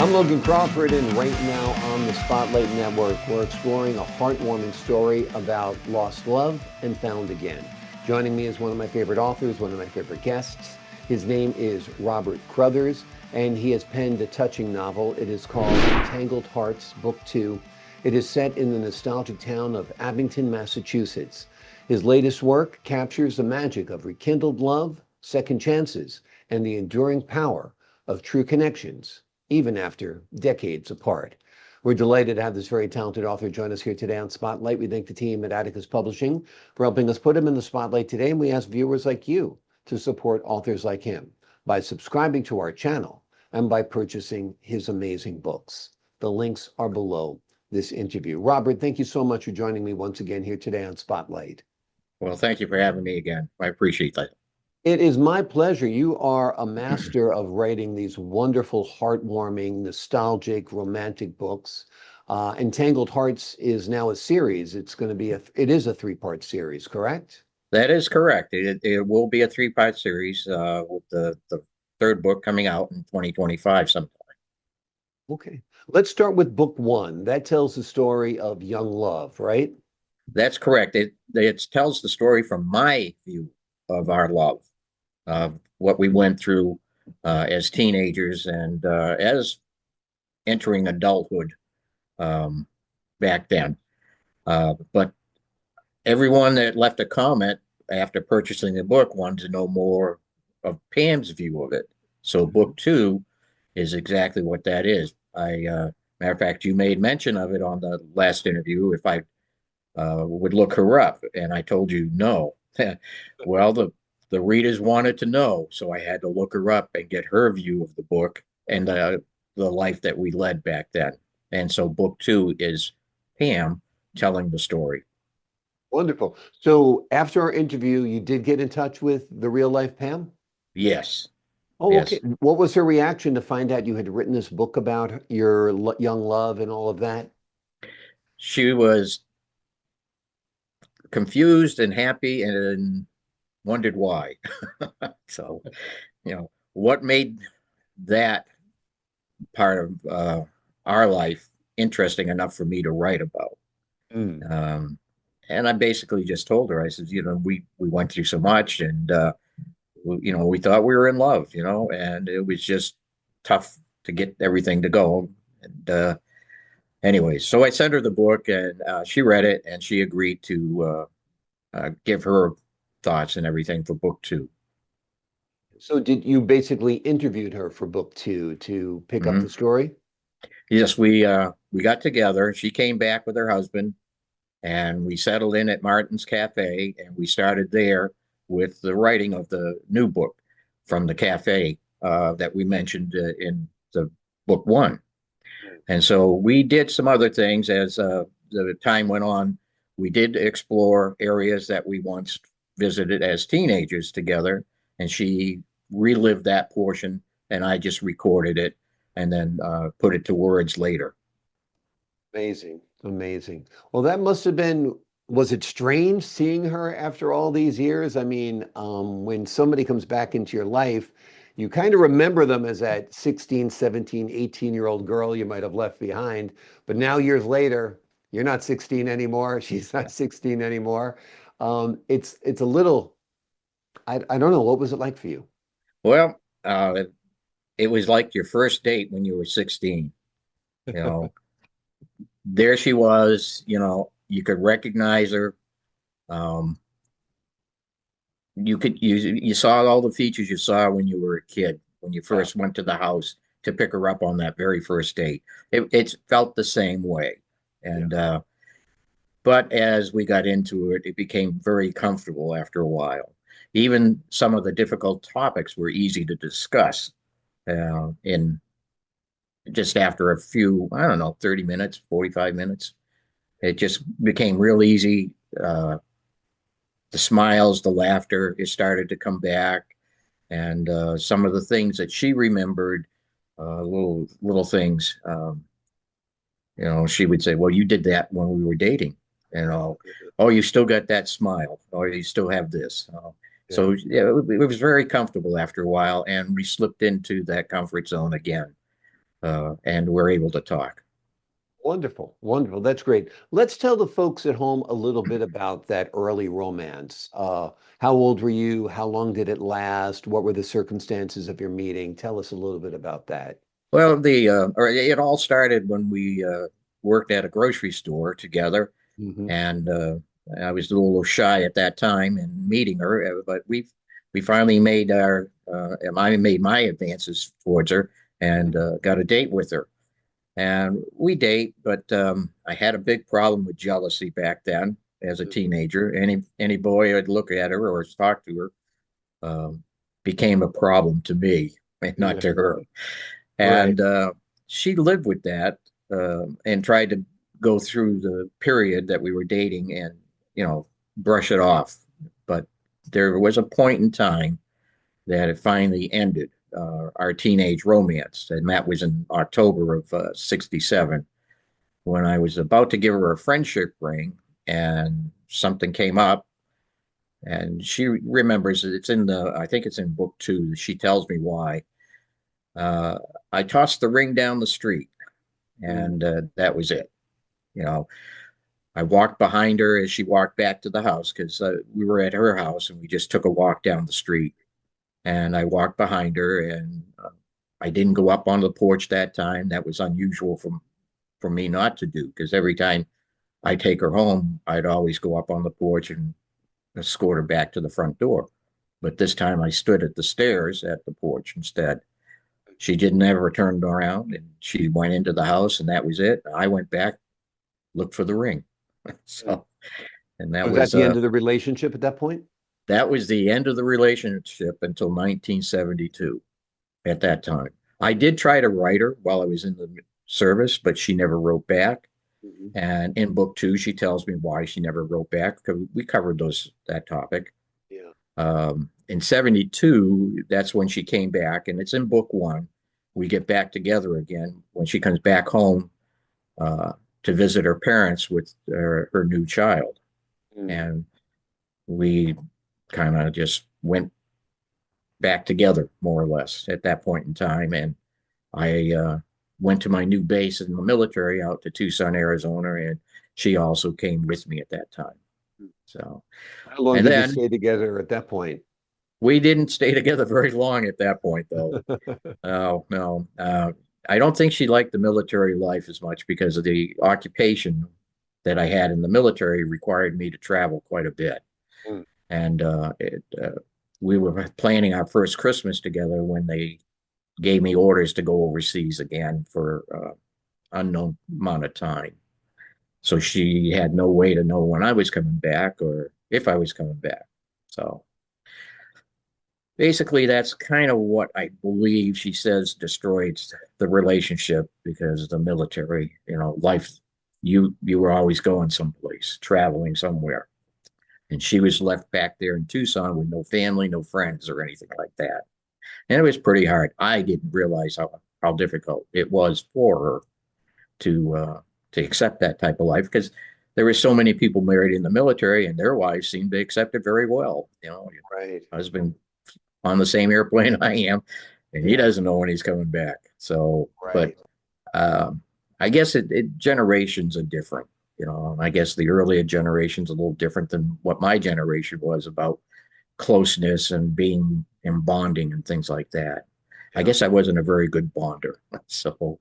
I'm Logan Crawford, and right now on the Spotlight Network, we're exploring a heartwarming story about lost love and found again. Joining me is one of my favorite authors, one of my favorite guests. His name is Robert Crothers, and he has penned a touching novel. It is called Entangled Hearts, Book 2. It is set in the nostalgic town of Abington, Massachusetts. His latest work captures the magic of rekindled love, second chances, and the enduring power of true connections, even after decades apart. We're delighted to have this very talented author join us here today on Spotlight. We thank the team at Atticus Publishing for helping us put him in the spotlight today, and we ask viewers like you to support authors like him by subscribing to our channel and by purchasing his amazing books. The links are below this interview. Robert, thank you so much for joining me once again here today on Spotlight. Well, thank you for having me again. I appreciate that. It is my pleasure. You are a master of writing these wonderful, heartwarming, nostalgic, romantic books. Entangled Hearts is now a series. It is a three-part series, correct? That is correct. It will be a three-part series with the third book coming out in 2025 sometime. Okay. Let's start with book one. That tells the story of young love, right? That's correct. It tells the story from my view of our love, of what we went through as teenagers and as entering adulthood um, back then. But everyone that left a comment after purchasing the book wanted to know more of Pam's view of it. So book two is exactly what that is. Matter of fact, you made mention of it on the last interview. If I would look her up, and I told you no. Well, the readers wanted to know, so I had to look her up and get her view of the book and the life that we led back then. And so book two is Pam telling the story. Wonderful. So after our interview, you did get in touch with the real life Pam? Yes, Oh, okay. yes. What was her reaction to find out you had written this book about your young love and all of that? She was confused and happy and wondered why. So, what made that part of our life interesting enough for me to write about? Mm. Um, and I basically just told her, I said, we went through so much, and we thought we were in love, and it was just tough to get everything to go. And anyway, so I sent her the book, and she read it, and she agreed to give her thoughts and everything for book two. So did you basically interviewed her for book two to pick up the Mhm. story? Yes, we got together. She came back with her husband, and we settled in at Martin's Cafe, and we started there with the writing of the new book from the cafe that we mentioned in the book one. And so we did some other things as the time went on. We did explore areas that we once visited as teenagers together, and she relived that portion, and I just recorded it and then put it to words later. Amazing. Amazing. Well, that must have been, was it strange seeing her after all these years? I mean, when somebody comes back into your life, you kind of remember them as that 16, 17, 18-year-old girl you might have left behind. But now, years later, you're not 16 anymore. She's not 16 anymore. It's a little, I don't know. What was it like for you? Well, it was like your first date when you were 16. You know, there she was, you could recognize her. Um, you saw all the features you saw when you were a kid, when you Wow. first went to the house to pick her up on that very first date. It felt the same way. Yeah. And but as we got into it, it became very comfortable after a while. Even some of the difficult topics were easy to discuss in just after a few, I don't know, 30 minutes, 45 minutes. It just became real easy. The smiles, the laughter, it started to come back. And some of the things that she remembered, little things, she would say, "Well, you did that when we were dating," you know. "Oh, you still got that smile, or you still have this." Yeah. So yeah, it was very comfortable after a while, and we slipped into that comfort zone again. and we're able to talk. Wonderful, wonderful. That's great. Let's tell the folks at home a little bit about that early romance. How old were you? How long did it last? What were the circumstances of your meeting? Tell us a little bit about that. Well, or it all started when we worked at a grocery store together, Hmm. and I was a little shy at that time in meeting her, but we finally made I made my advances towards her and got a date with her. And we date, but I had a big problem with jealousy back then as a teenager. Any boy I'd look at her or talk to her um, became a problem to me, and not Yeah. to her. Right. And she lived with that and tried to go through the period that we were dating and, brush it off. But there was a point in time that it finally ended our teenage romance. And that was in October of 67 when I was about to give her a friendship ring and something came up. And she remembers it's I think it's in book two. She tells me why. Uh, I tossed the ring down the street, Mm. and that was it. You know, I walked behind her as she walked back to the house because we were at her house and we just took a walk down the street. And I walked behind her, and I didn't go up on the porch that time. That was unusual for me not to do because every time I take her home, I'd always go up on the porch and escort her back to the front door. But this time I stood at the stairs at the porch instead. She didn't ever turn around and she went into the house and that was it. I went back, looked for the ring. Mm. So, and Was that the end of the relationship at that point? that was the end of the relationship until 1972 at that time. I did try to write her while I was in the service, but she never wrote back. Mhm. And in book two, she tells me why she never wrote back because we covered that topic. Yeah. In 72, that's when she came back, and it's in book one. We get back together again when she comes back home uh, to visit her parents with her new child. Mm. And we kind of just went back together, more or less, at that point in time. And I went to my new base in the military out to Tucson, Arizona, and she also came with me at that time. So, How long and did you then stay together at that point? we didn't stay together very long at that point, though. Oh, no. I don't think she liked the military life as much because of the occupation that I had in the military required me to travel quite a bit. Mm. And we were planning our first Christmas together when they gave me orders to go overseas again for unknown amount of time. So she had no way to know when I was coming back or if I was coming back. So basically, that's kind of what I believe she says destroyed the relationship because the military, life, you were always going someplace, traveling somewhere. And she was left back there in Tucson with no family, no friends, or anything like that. And it was pretty hard. I didn't realize how difficult it was for her to accept that type of life because there were so many people married in the military and their wives seemed to accept it very well. Right. Husband on the same airplane I am, and he Yeah. doesn't know when he's coming back. So, but Right. um, I guess generations are different. I guess the earlier generation's a little different than what my generation was about closeness and being and bonding and things like that. I Yeah. guess I wasn't a very good bonder. So,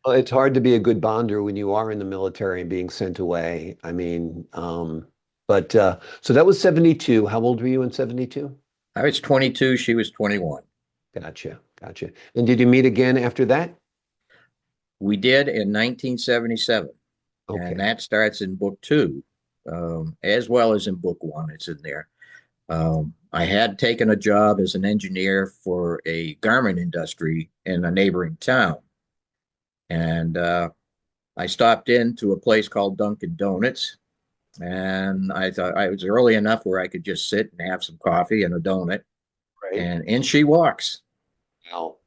Well, it's hard to be a good bonder when you are in the military and being sent away. I mean, but so that was 72. How old were you in 72? I was 22, she was 21. Gotcha. Gotcha. And did you meet again after that? We did in 1977, and Okay. that starts in book two, as well as in book one. It's in there. I had taken a job as an engineer for a garment industry in a neighboring town. And I stopped into a place called Dunkin' Donuts. And I thought I was early enough where I could just sit and have some coffee and a donut. Right. And in she walks, Wow.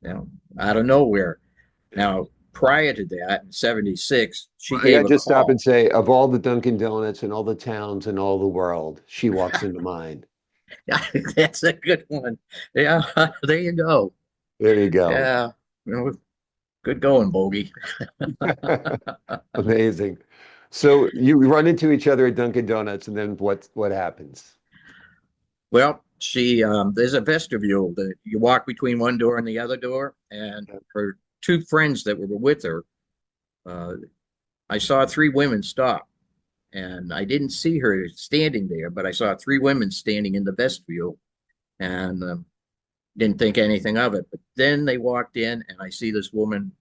you know, out of nowhere. Yeah. Now, prior to that, in 76, she I gave gotta a just stop and call. say, of all the Dunkin' Donuts and all the towns and all the world, she walks into mind. That's a good one. Yeah, there you go. There you go. Yeah. Good going, Bogey. Amazing. So you run into each other at Dunkin' Donuts, and then what happens? Well, there's a vestibule that you walk between one door and the other door, and her two friends that were with her, uh, I saw three women stop, and I didn't see her standing there, but I saw three women standing in the vestibule, and didn't think anything of it. But then they walked in, and I see this woman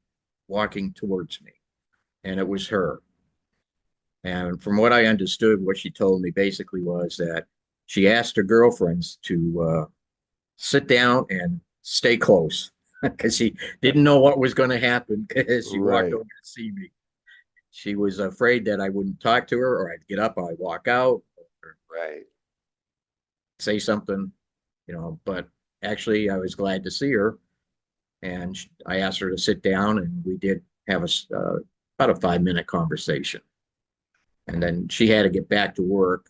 walking towards me, and it was her. And from what I understood, what she told me basically was that she asked her girlfriends to sit down and stay close because she didn't know what was going to happen as she walked Right, over to see me. She was afraid that I wouldn't talk to her, or I'd get up, I'd walk out, or right. say something, But actually, I was glad to see her, and I asked her to sit down, and we did have about a 5 minute conversation. And then she had to get back to work,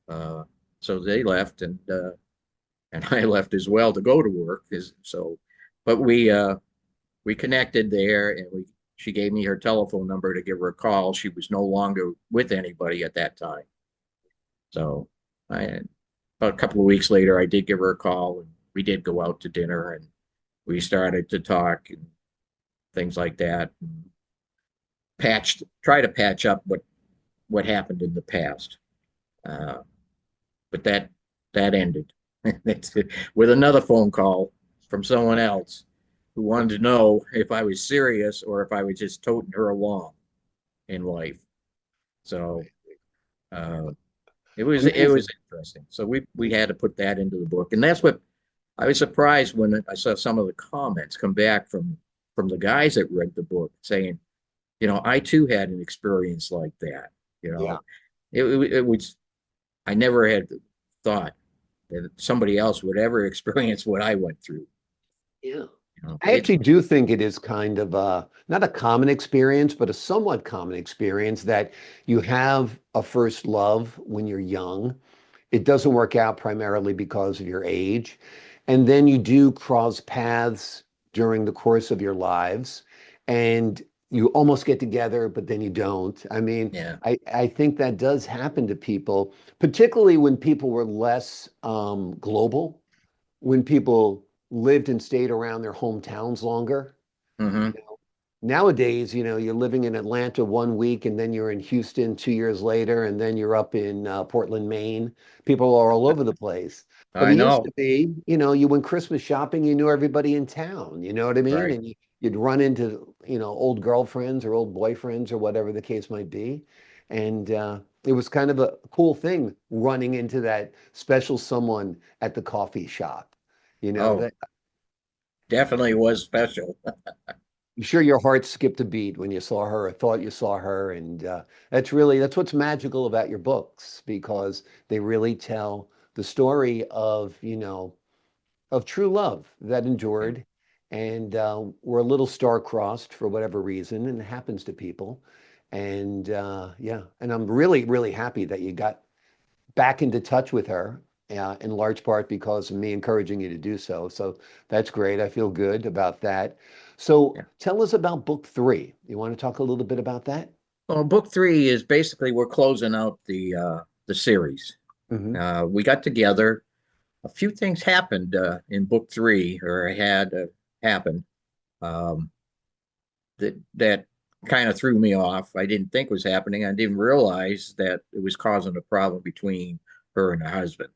uh, so they left, and I left as well to go to work. But we connected there, and we she gave me her telephone number to give her a call. She was no longer with anybody at that time. So I about a couple of weeks later, I did give her a call, and we did go out to dinner, and we started to talk and things like that. And try to patch up what happened in the past. Uh, but that ended with another phone call from someone else who wanted to know if I was serious or if I was just toting her along in life. So uh, it was Amazing. interesting. So we had to put that into the book, and that's what I was surprised when I saw some of the comments come back from the guys that read the book saying, I too had an experience like that. You Yeah. know, it was I never had thought that somebody else would ever experience what I went through. Yeah. I It's actually do think it is kind of not a common experience, but a somewhat common experience that you have a first love when you're young. It doesn't work out primarily because of your age. And then you do cross paths during the course of your lives, and you almost get together, but then you don't. I mean, yeah, I think that does happen to people, particularly when people were less global, when people lived and stayed around their hometowns longer. hmm, You know, nowadays, you're living in Atlanta one week and then you're in Houston 2 years later, and then you're up in Portland, Maine. People are all over the place. But I it used know, to be, you went Christmas shopping, you knew everybody in town. You know what I mean? right? And you'd run into, old girlfriends or old boyfriends or whatever the case might be. And it was kind of a cool thing running into that special someone at the coffee shop. Oh, That definitely was special. I'm sure your heart skipped a beat when you saw her or thought you saw her. And that's what's magical about your books, because they really tell the story of true love that endured. And we're a little star-crossed for whatever reason, and it happens to people. And yeah, and I'm really, really happy that you got back into touch with her, in large part because of me encouraging you to do so. So that's great. I feel good about that. So Yeah. tell us about book three. You want to talk a little bit about that? Well, book three is basically we're closing out the series. Hmm. We got together. A few things happened in book three, or had happened, um, that kind of threw me off. I didn't think was happening. I didn't realize that it was causing a problem between her and her husband.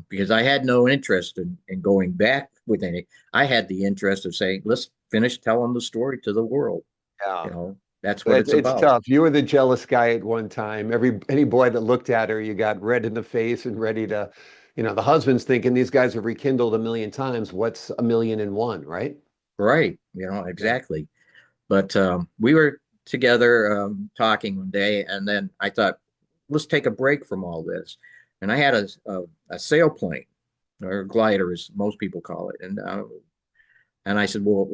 Because I had no interest in going back with any. I had the interest of saying, let's finish telling the story to the world. Yeah. That's what It's it's it's about. tough. You were the jealous guy at one time. Any boy that looked at her, you got red in the face and ready to, the husband's thinking these guys have rekindled a million times. What's a million and one, right? Right. Yeah. Exactly. But we were together talking one day, and then I thought, let's take a break from all this. And I had a sailplane, or glider, as most people call it, and I said, well,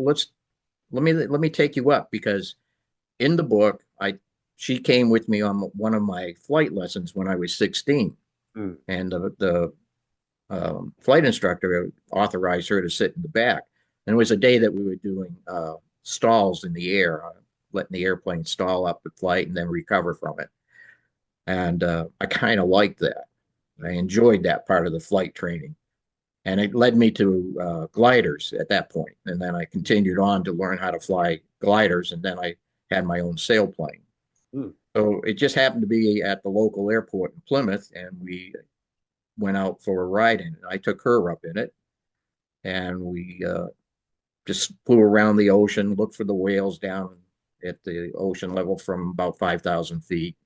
let me take you up, because in the book, I she came with me on one of my flight lessons when I was 16, Mm. and the flight instructor authorized her to sit in the back. And it was a day that we were doing stalls in the air, letting the airplane stall up the flight and then recover from it. And I kind of liked that. I enjoyed that part of the flight training. And it led me to gliders at that point. And then I continued on to learn how to fly gliders. And then I had my own sailplane. Hmm. So it just happened to be at the local airport in Plymouth, and we went out for a ride in it. I took her up in it, and we just flew around the ocean, looked for the whales down at the ocean level from about 5,000 feet.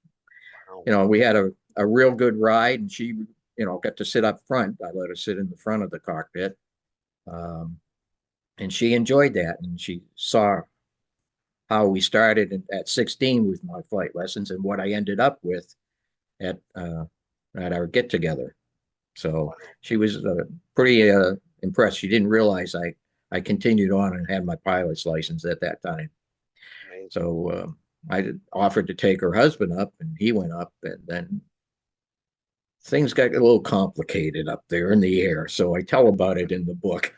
Wow. You know, we had a real good ride, and she, you know, got to sit up front. I let her sit in the front of the cockpit. Um, and she enjoyed that. And she saw how we started at 16 with my flight lessons and what I ended up with at our get together. So she was pretty impressed. She didn't realize I continued on and had my pilot's license at that time. Amazing. So I offered to take her husband up, and he went up, and then things got a little complicated up there in the air. So I tell about it in the book.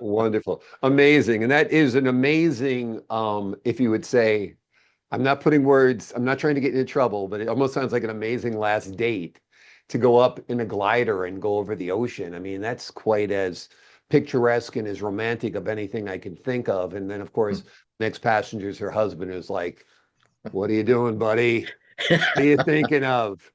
Wonderful. Amazing. And that is an amazing, if you would say, I'm not putting words, I'm not trying to get you in trouble, but it almost sounds like an amazing last date to go up in a glider and go over the ocean. I mean, that's quite as picturesque and as romantic of anything I can think of. And then, of course, next passenger is her husband, who's like, what are you doing, buddy? What are you thinking of?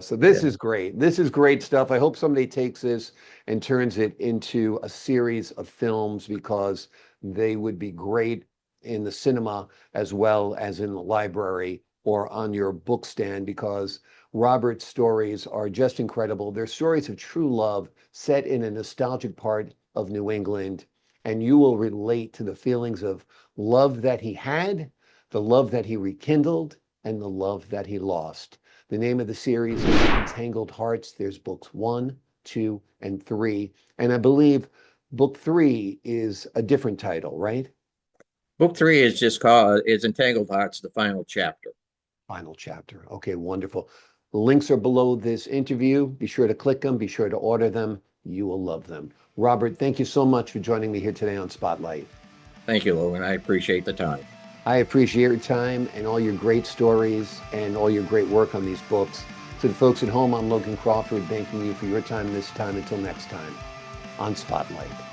So this Yeah. is great. This is great stuff. I hope somebody takes this and turns it into a series of films because they would be great in the cinema as well as in the library or on your book stand because Robert's stories are just incredible. They're stories of true love set in a nostalgic part of New England, and you will relate to the feelings of love that he had, the love that he rekindled, and the love that he lost. The name of the series is Entangled Hearts. There's books 1, 2, and 3. And I believe book 3 is a different title, right? Book three is just called is Entangled Hearts, the final chapter. Final chapter. Okay, wonderful. The links are below this interview. Be sure to click them. Be sure to order them. You will love them. Robert, thank you so much for joining me here today on Spotlight. Thank you, Logan. I appreciate the time. I appreciate your time and all your great stories and all your great work on these books. To the folks at home, I'm Logan Crawford, thanking you for your time this time. Until next time on Spotlight.